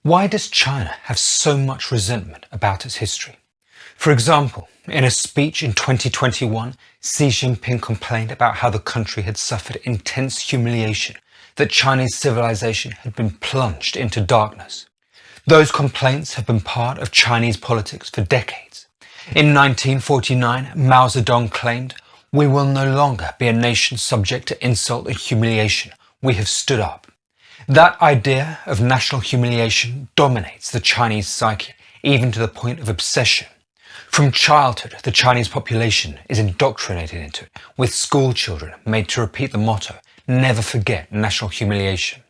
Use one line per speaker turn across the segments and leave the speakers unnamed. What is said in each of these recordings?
Why does China have so much resentment about its history? For example, in a speech in 2021, Xi Jinping complained about how the country had suffered intense humiliation, that Chinese civilization had been plunged into darkness. Those complaints have been part of Chinese politics for decades. In 1949, Mao Zedong claimed, "We will no longer be a nation subject to insult and humiliation. We have stood up." That idea of national humiliation dominates the Chinese psyche, even to the point of obsession. From childhood, the Chinese population is indoctrinated into it, with school children made to repeat the motto, "Never forget national humiliation."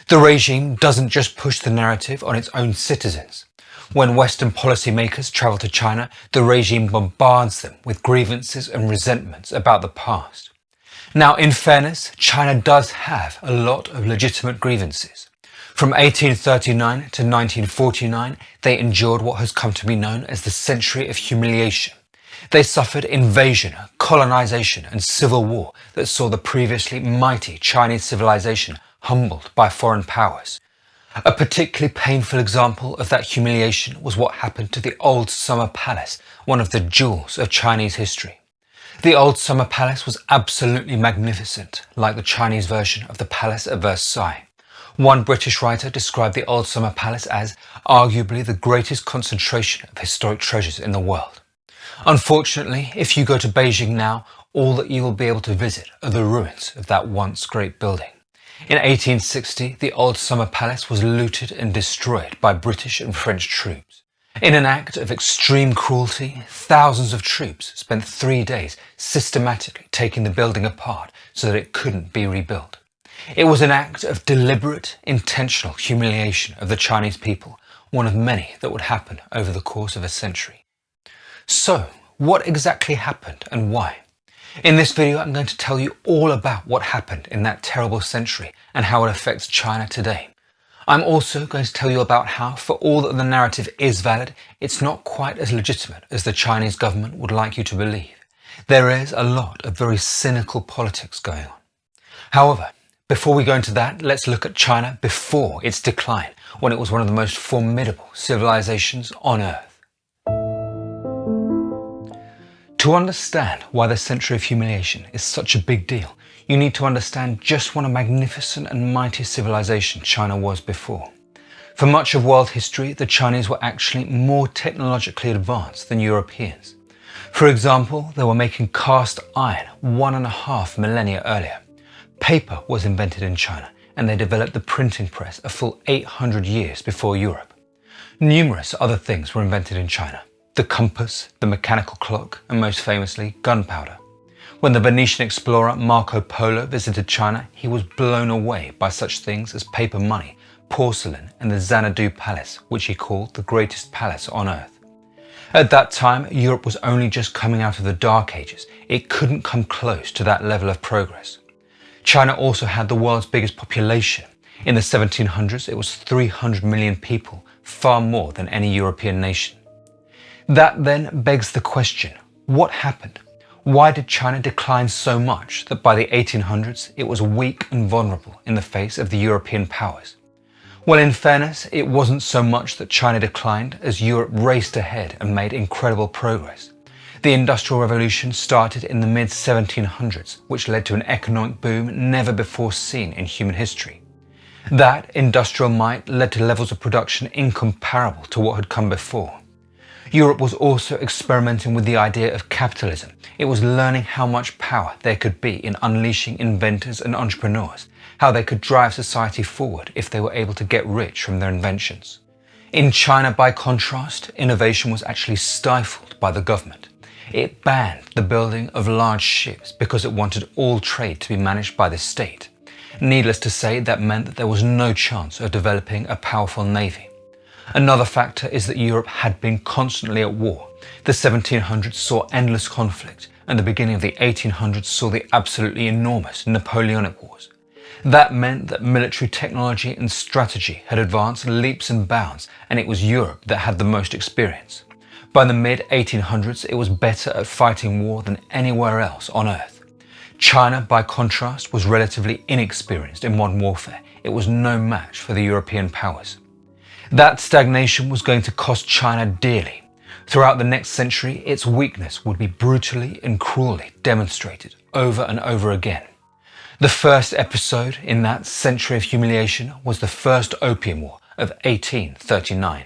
The regime doesn't just push the narrative on its own citizens. When Western policymakers travel to China, the regime bombards them with grievances and resentments about the past. Now, in fairness, China does have a lot of legitimate grievances. From 1839 to 1949, they endured what has come to be known as the Century of Humiliation. They suffered invasion, colonization, and civil war that saw the previously mighty Chinese civilization humbled by foreign powers. A particularly painful example of that humiliation was what happened to the Old Summer Palace, one of the jewels of Chinese history. The Old Summer Palace was absolutely magnificent, like the Chinese version of the Palace at Versailles. One British writer described the Old Summer Palace as arguably the greatest concentration of historic treasures in the world. Unfortunately, if you go to Beijing now, all that you will be able to visit are the ruins of that once great building. In 1860, the Old Summer Palace was looted and destroyed by British and French troops. In an act of extreme cruelty, thousands of troops spent 3 days systematically taking the building apart so that it couldn't be rebuilt. It was an act of deliberate, intentional humiliation of the Chinese people, one of many that would happen over the course of a century. So, what exactly happened and why? In this video, I'm going to tell you all about what happened in that terrible century and how it affects China today. I'm also going to tell you about how, for all that the narrative is valid, it's not quite as legitimate as the Chinese government would like you to believe. There is a lot of very cynical politics going on. However, before we go into that, let's look at China before its decline, when it was one of the most formidable civilizations on Earth. To understand why the Century of Humiliation is such a big deal, you need to understand just what a magnificent and mighty civilization China was before. For much of world history, the Chinese were actually more technologically advanced than Europeans. For example, they were making cast iron 1.5 millennia earlier. Paper was invented in China, and they developed the printing press a full 800 years before Europe. Numerous other things were invented in China: the compass, the mechanical clock, and most famously, gunpowder. When the Venetian explorer Marco Polo visited China, he was blown away by such things as paper money, porcelain, and the Xanadu Palace, which he called the greatest palace on earth. At that time, Europe was only just coming out of the Dark Ages. It couldn't come close to that level of progress. China also had the world's biggest population. In the 1700s, it was 300 million people, far more than any European nation. That then begs the question, what happened? Why did China decline so much that by the 1800s it was weak and vulnerable in the face of the European powers? Well, in fairness, it wasn't so much that China declined as Europe raced ahead and made incredible progress. The Industrial Revolution started in the mid-1700s, which led to an economic boom never before seen in human history. That industrial might led to levels of production incomparable to what had come before. Europe was also experimenting with the idea of capitalism. It was learning how much power there could be in unleashing inventors and entrepreneurs, how they could drive society forward if they were able to get rich from their inventions. In China, by contrast, innovation was actually stifled by the government. It banned the building of large ships because it wanted all trade to be managed by the state. Needless to say, that meant that there was no chance of developing a powerful navy. Another factor is that Europe had been constantly at war. The 1700s saw endless conflict, and the beginning of the 1800s saw the absolutely enormous Napoleonic Wars. That meant that military technology and strategy had advanced leaps and bounds, and it was Europe that had the most experience. By the mid-1800s, it was better at fighting war than anywhere else on Earth. China, by contrast, was relatively inexperienced in modern warfare. It was no match for the European powers. That stagnation was going to cost China dearly. Throughout the next century, its weakness would be brutally and cruelly demonstrated over and over again. The first episode in that century of humiliation was the First Opium War of 1839.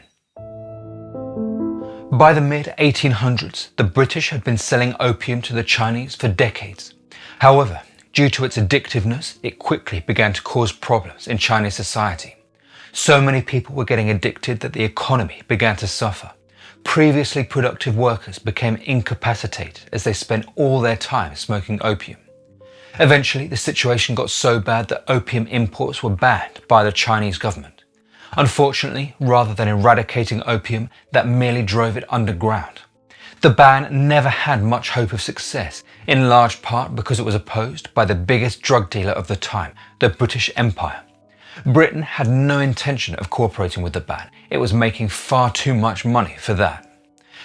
By the mid-1800s, the British had been selling opium to the Chinese for decades. However, due to its addictiveness, it quickly began to cause problems in Chinese society. So many people were getting addicted that the economy began to suffer. Previously productive workers became incapacitated as they spent all their time smoking opium. Eventually, the situation got so bad that opium imports were banned by the Chinese government. Unfortunately, rather than eradicating opium, that merely drove it underground. The ban never had much hope of success, in large part because it was opposed by the biggest drug dealer of the time, the British Empire. Britain had no intention of cooperating with the ban. It was making far too much money for that.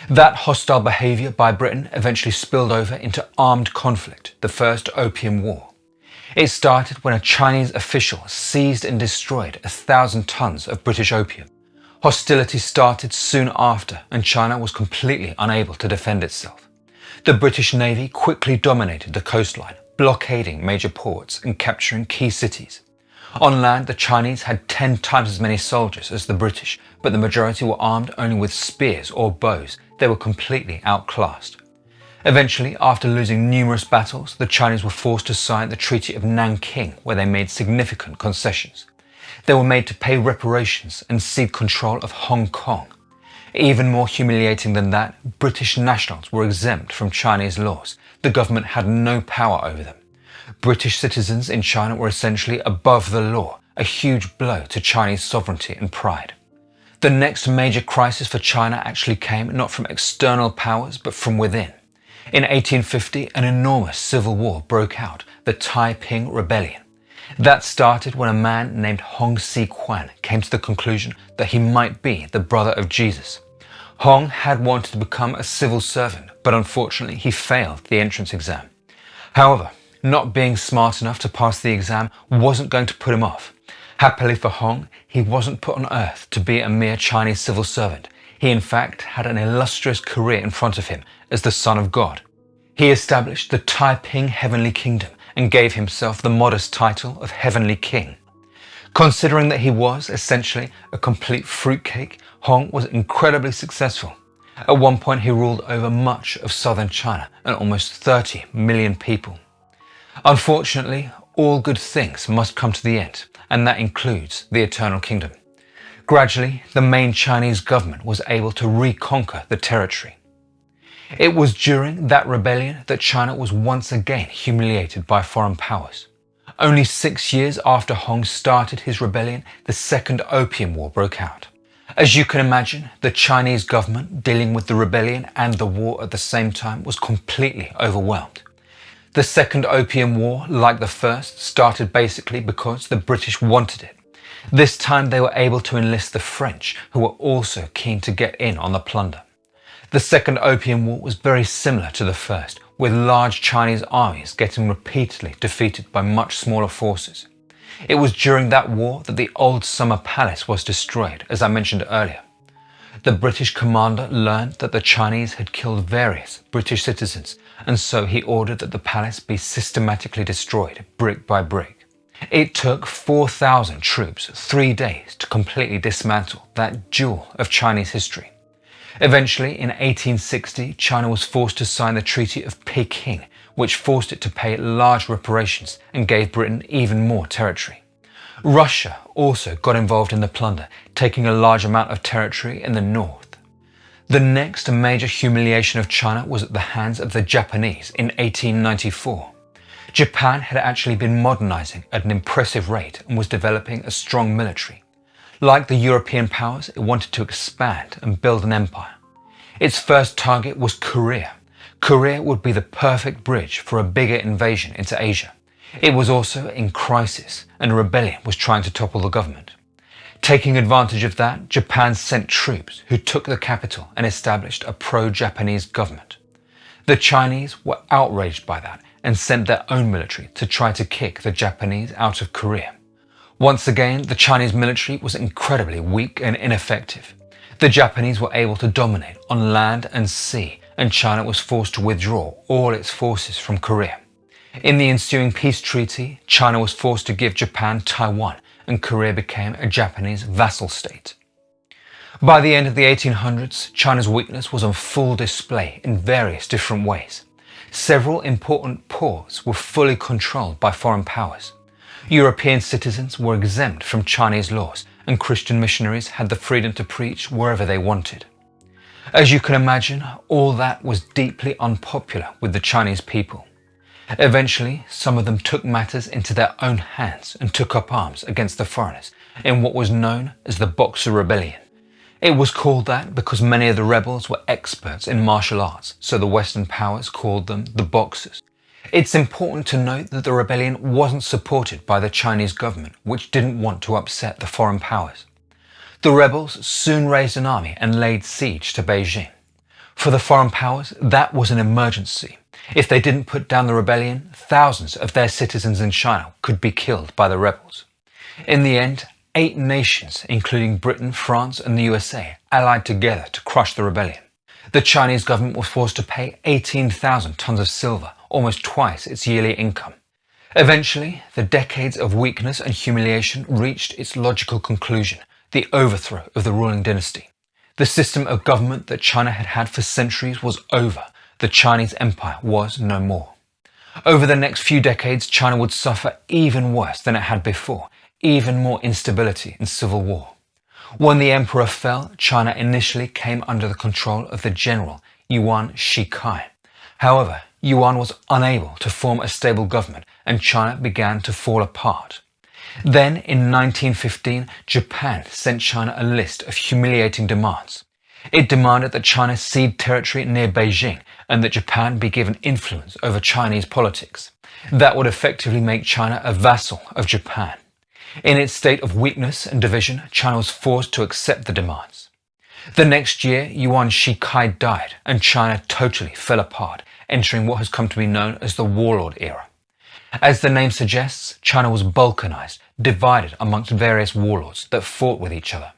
That hostile behaviour by Britain eventually spilled over into armed conflict, the First Opium War. It started when a Chinese official seized and destroyed 1,000 tons of British opium. Hostilities started soon after, and China was completely unable to defend itself. The British Navy quickly dominated the coastline, blockading major ports and capturing key cities. On land, the Chinese had 10 times as many soldiers as the British, but the majority were armed only with spears or bows. They were completely outclassed. Eventually, after losing numerous battles, the Chinese were forced to sign the Treaty of Nanking, where they made significant concessions. They were made to pay reparations and cede control of Hong Kong. Even more humiliating than that, British nationals were exempt from Chinese laws. The government had no power over them. British citizens in China were essentially above the law, a huge blow to Chinese sovereignty and pride. The next major crisis for China actually came not from external powers, but from within. In 1850, an enormous civil war broke out, the Taiping Rebellion. That started when a man named Hong Si-Quan came to the conclusion that he might be the brother of Jesus. Hong had wanted to become a civil servant, but unfortunately he failed the entrance exam. However, not being smart enough to pass the exam wasn't going to put him off. Happily for Hong, he wasn't put on earth to be a mere Chinese civil servant. He in fact had an illustrious career in front of him as the son of God. He established the Taiping Heavenly Kingdom and gave himself the modest title of Heavenly King. Considering that he was essentially a complete fruitcake, Hong was incredibly successful. At one point he ruled over much of southern China and almost 30 million people. Unfortunately, all good things must come to the end, and that includes the Eternal Kingdom. Gradually, the main Chinese government was able to reconquer the territory. It was during that rebellion that China was once again humiliated by foreign powers. Only 6 years after Hong started his rebellion, the Second Opium War broke out. As you can imagine, the Chinese government, dealing with the rebellion and the war at the same time, was completely overwhelmed. The Second Opium War, like the first, started basically because the British wanted it. This time they were able to enlist the French, who were also keen to get in on the plunder. The Second Opium War was very similar to the first, with large Chinese armies getting repeatedly defeated by much smaller forces. It was during that war that the old Summer Palace was destroyed, as I mentioned earlier. The British commander learned that the Chinese had killed various British citizens, and so he ordered that the palace be systematically destroyed, brick by brick. It took 4,000 troops 3 days to completely dismantle that jewel of Chinese history. Eventually, in 1860, China was forced to sign the Treaty of Peking, which forced it to pay large reparations and gave Britain even more territory. Russia also got involved in the plunder, taking a large amount of territory in the north. The next major humiliation of China was at the hands of the Japanese in 1894. Japan had actually been modernizing at an impressive rate and was developing a strong military. Like the European powers, it wanted to expand and build an empire. Its first target was Korea. Korea would be the perfect bridge for a bigger invasion into Asia. It was also in crisis, and rebellion was trying to topple the government. Taking advantage of that, Japan sent troops who took the capital and established a pro-Japanese government. The Chinese were outraged by that and sent their own military to try to kick the Japanese out of Korea. Once again, the Chinese military was incredibly weak and ineffective. The Japanese were able to dominate on land and sea, and China was forced to withdraw all its forces from Korea. In the ensuing peace treaty, China was forced to give Japan Taiwan, and Korea became a Japanese vassal state. By the end of the 1800s, China's weakness was on full display in various different ways. Several important ports were fully controlled by foreign powers. European citizens were exempt from Chinese laws, and Christian missionaries had the freedom to preach wherever they wanted. As you can imagine, all that was deeply unpopular with the Chinese people. Eventually, some of them took matters into their own hands and took up arms against the foreigners in what was known as the Boxer Rebellion. It was called that because many of the rebels were experts in martial arts, so the Western powers called them the Boxers. It's important to note that the rebellion wasn't supported by the Chinese government, which didn't want to upset the foreign powers. The rebels soon raised an army and laid siege to Beijing. For the foreign powers, that was an emergency. If they didn't put down the rebellion, thousands of their citizens in China could be killed by the rebels. In the end, 8 nations, including Britain, France, and the USA, allied together to crush the rebellion. The Chinese government was forced to pay 18,000 tons of silver, almost twice its yearly income. Eventually, the decades of weakness and humiliation reached its logical conclusion, the overthrow of the ruling dynasty. The system of government that China had had for centuries was over. The Chinese Empire was no more. Over the next few decades, China would suffer even worse than it had before, even more instability and civil war. When the emperor fell, China initially came under the control of the general Yuan Shikai. However, Yuan was unable to form a stable government, and China began to fall apart. Then, in 1915, Japan sent China a list of humiliating demands. It demanded that China cede territory near Beijing and that Japan be given influence over Chinese politics. That would effectively make China a vassal of Japan. In its state of weakness and division, China was forced to accept the demands. The next year, Yuan Shikai died, and China totally fell apart, entering what has come to be known as the Warlord era. As the name suggests, China was balkanized, divided amongst various warlords that fought with each other.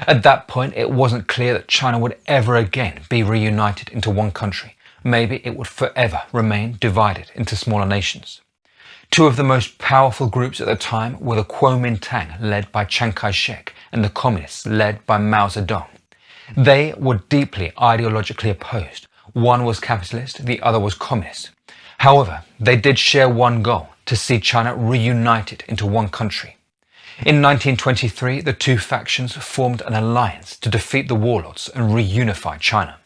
At that point, it wasn't clear that China would ever again be reunited into one country. Maybe it would forever remain divided into smaller nations. 2 of the most powerful groups at the time were the Kuomintang, led by Chiang Kai-shek, and the Communists, led by Mao Zedong. They were deeply ideologically opposed. One was capitalist, the other was communist. However, they did share one goal: to see China reunited into one country. In 1923, the 2 factions formed an alliance to defeat the warlords and reunify China.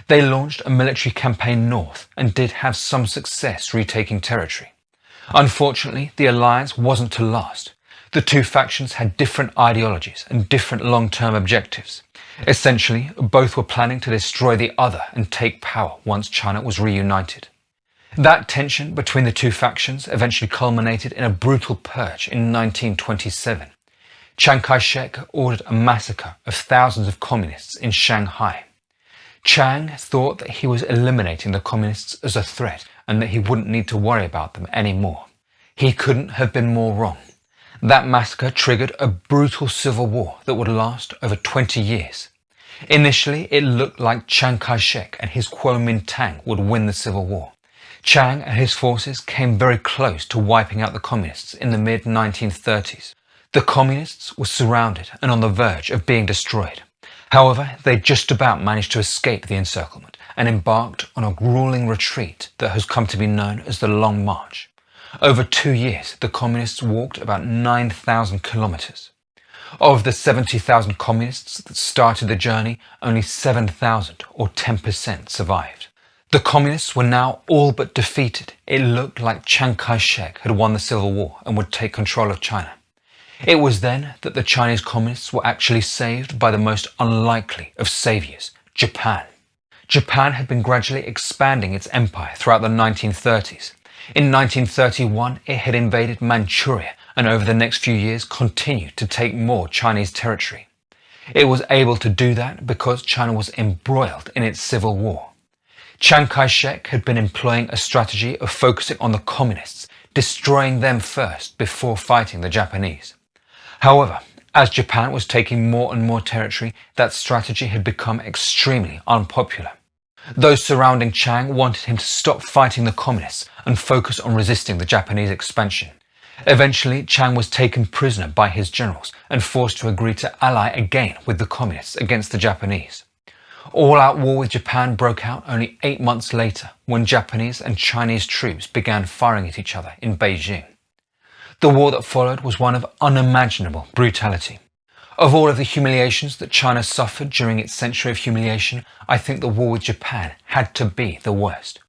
They launched a military campaign north and did have some success retaking territory. Unfortunately, the alliance wasn't to last. The 2 factions had different ideologies and different long-term objectives. Essentially, both were planning to destroy the other and take power once China was reunited. That tension between the 2 factions eventually culminated in a brutal purge in 1927. Chiang Kai-shek ordered a massacre of thousands of communists in Shanghai. Chiang thought that he was eliminating the communists as a threat and that he wouldn't need to worry about them anymore. He couldn't have been more wrong. That massacre triggered a brutal civil war that would last over 20 years. Initially, it looked like Chiang Kai-shek and his Kuomintang would win the civil war. Chiang and his forces came very close to wiping out the communists in the mid-1930s. The communists were surrounded and on the verge of being destroyed. However, they just about managed to escape the encirclement and embarked on a grueling retreat that has come to be known as the Long March. Over 2 years, the communists walked about 9,000 kilometers. Of the 70,000 communists that started the journey, only 7,000 or 10% survived. The communists were now all but defeated. It looked like Chiang Kai-shek had won the civil war and would take control of China. It was then that the Chinese communists were actually saved by the most unlikely of saviors, Japan. Japan had been gradually expanding its empire throughout the 1930s. In 1931, it had invaded Manchuria and over the next few years continued to take more Chinese territory. It was able to do that because China was embroiled in its civil war. Chiang Kai-shek had been employing a strategy of focusing on the communists, destroying them first before fighting the Japanese. However, as Japan was taking more and more territory, that strategy had become extremely unpopular. Those surrounding Chiang wanted him to stop fighting the communists and focus on resisting the Japanese expansion. Eventually, Chiang was taken prisoner by his generals and forced to agree to ally again with the communists against the Japanese. All-out war with Japan broke out only 8 months later, when Japanese and Chinese troops began firing at each other in Beijing. The war that followed was one of unimaginable brutality. Of all of the humiliations that China suffered during its century of humiliation, I think the war with Japan had to be the worst.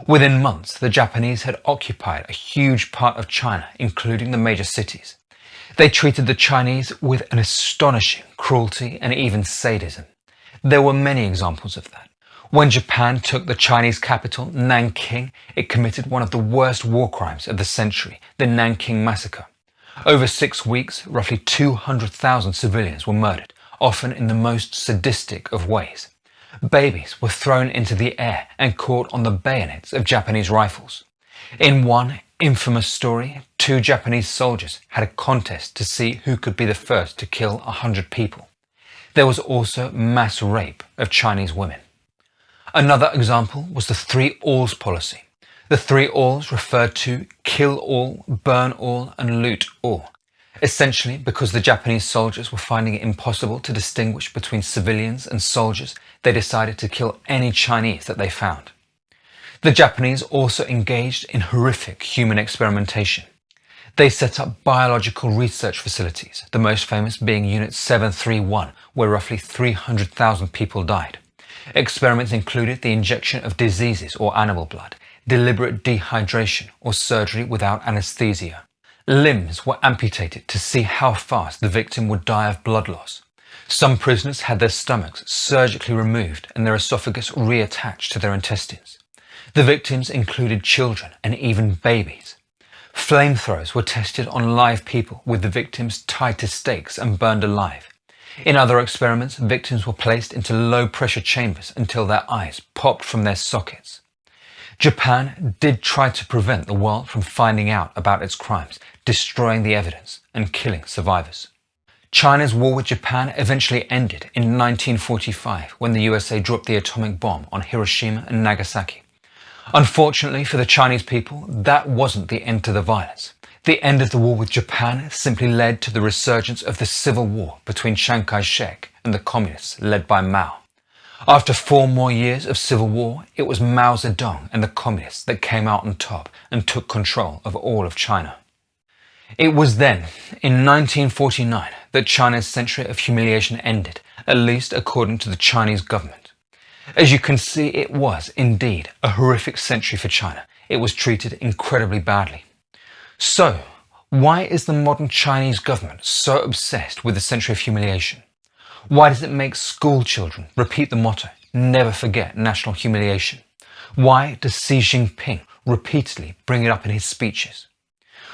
Within months, the Japanese had occupied a huge part of China, including the major cities. They treated the Chinese with an astonishing cruelty and even sadism. There were many examples of that. When Japan took the Chinese capital, Nanking, it committed one of the worst war crimes of the century, the Nanking Massacre. Over 6 weeks, roughly 200,000 civilians were murdered, often in the most sadistic of ways. Babies were thrown into the air and caught on the bayonets of Japanese rifles. In one infamous story, 2 Japanese soldiers had a contest to see who could be the first to kill 100 people. There was also mass rape of Chinese women. Another example was the 3 alls policy. The 3 alls referred to kill all, burn all, and loot all. Essentially, because the Japanese soldiers were finding it impossible to distinguish between civilians and soldiers, they decided to kill any Chinese that they found. The Japanese also engaged in horrific human experimentation. They set up biological research facilities, the most famous being Unit 731, where roughly 300,000 people died. Experiments included the injection of diseases or animal blood, deliberate dehydration or surgery without anesthesia. Limbs were amputated to see how fast the victim would die of blood loss. Some prisoners had their stomachs surgically removed and their esophagus reattached to their intestines. The victims included children and even babies. Flamethrowers were tested on live people, with the victims tied to stakes and burned alive. In other experiments, victims were placed into low-pressure chambers until their eyes popped from their sockets. Japan did try to prevent the world from finding out about its crimes, destroying the evidence and killing survivors. China's war with Japan eventually ended in 1945 when the USA dropped the atomic bomb on Hiroshima and Nagasaki. Unfortunately for the Chinese people, that wasn't the end to the violence. The end of the war with Japan simply led to the resurgence of the civil war between Chiang Kai-shek and the communists led by Mao. After 4 more years of civil war, it was Mao Zedong and the communists that came out on top and took control of all of China. It was then, in 1949, that China's century of humiliation ended, at least according to the Chinese government. As you can see, it was indeed a horrific century for China. It was treated incredibly badly. So, why is the modern Chinese government so obsessed with the century of humiliation? Why does it make school children repeat the motto, "Never forget national humiliation"? Why does Xi Jinping repeatedly bring it up in his speeches?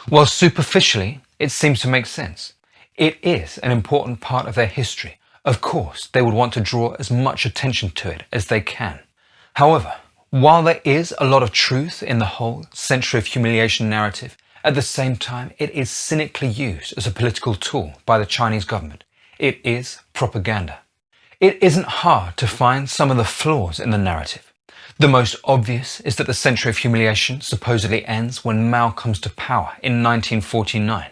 Well, superficially, it seems to make sense. It is an important part of their history. Of course, they would want to draw as much attention to it as they can. However, while there is a lot of truth in the whole century of humiliation narrative, at the same time, it is cynically used as a political tool by the Chinese government. It is propaganda. It isn't hard to find some of the flaws in the narrative. The most obvious is that the century of humiliation supposedly ends when Mao comes to power in 1949.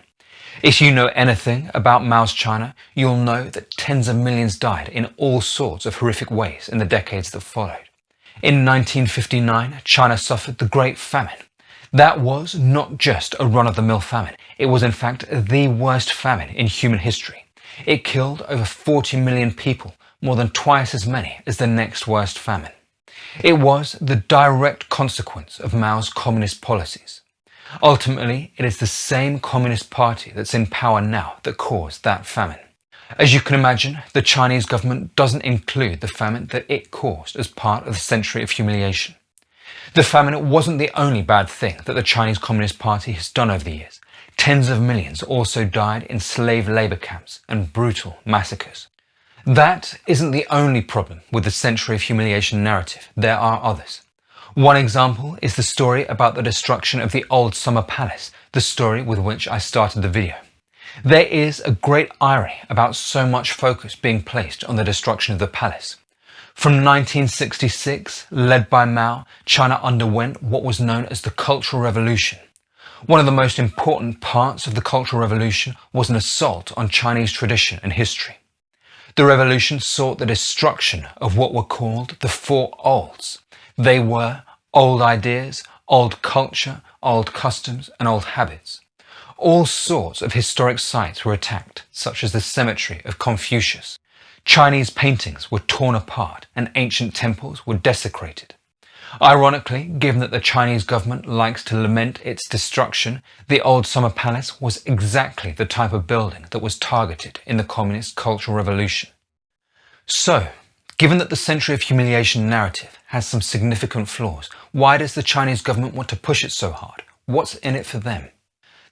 If you know anything about Mao's China, you'll know that tens of millions died in all sorts of horrific ways in the decades that followed. In 1959, China suffered the Great Famine. That was not just a run-of-the-mill famine. It was in fact the worst famine in human history. It killed over 40 million people, more than twice as many as the next worst famine. It was the direct consequence of Mao's communist policies. Ultimately, it is the same Communist Party that's in power now that caused that famine. As you can imagine, the Chinese government doesn't include the famine that it caused as part of the century of humiliation. The famine wasn't the only bad thing that the Chinese Communist Party has done over the years. Tens of millions also died in slave labor camps and brutal massacres. That isn't the only problem with the century of humiliation narrative. There are others. One example is the story about the destruction of the old Summer Palace, the story with which I started the video. There is a great irony about so much focus being placed on the destruction of the palace. From 1966, led by Mao, China underwent what was known as the Cultural Revolution. One of the most important parts of the Cultural Revolution was an assault on Chinese tradition and history. The revolution sought the destruction of what were called the Four Olds. They were old ideas, old culture, old customs, and old habits. All sorts of historic sites were attacked, such as the cemetery of Confucius. Chinese paintings were torn apart and ancient temples were desecrated. Ironically, given that the Chinese government likes to lament its destruction, the Old Summer Palace was exactly the type of building that was targeted in the Communist Cultural Revolution. So, given that the century of humiliation narrative has some significant flaws, why does the Chinese government want to push it so hard? What's in it for them?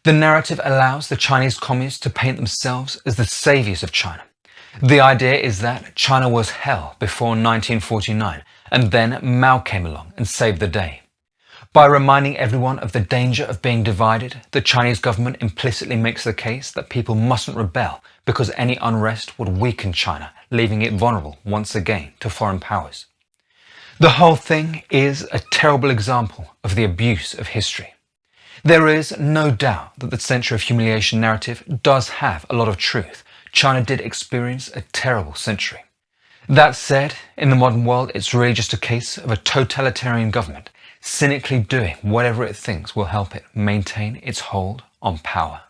The narrative allows the Chinese communists to paint themselves as the saviors of China. The idea is that China was hell before 1949, and then Mao came along and saved the day. By reminding everyone of the danger of being divided, the Chinese government implicitly makes the case that people mustn't rebel because any unrest would weaken China, leaving it vulnerable once again to foreign powers. The whole thing is a terrible example of the abuse of history. There is no doubt that the century of humiliation narrative does have a lot of truth. China did experience a terrible century. That said, in the modern world, it's really just a case of a totalitarian government cynically doing whatever it thinks will help it maintain its hold on power.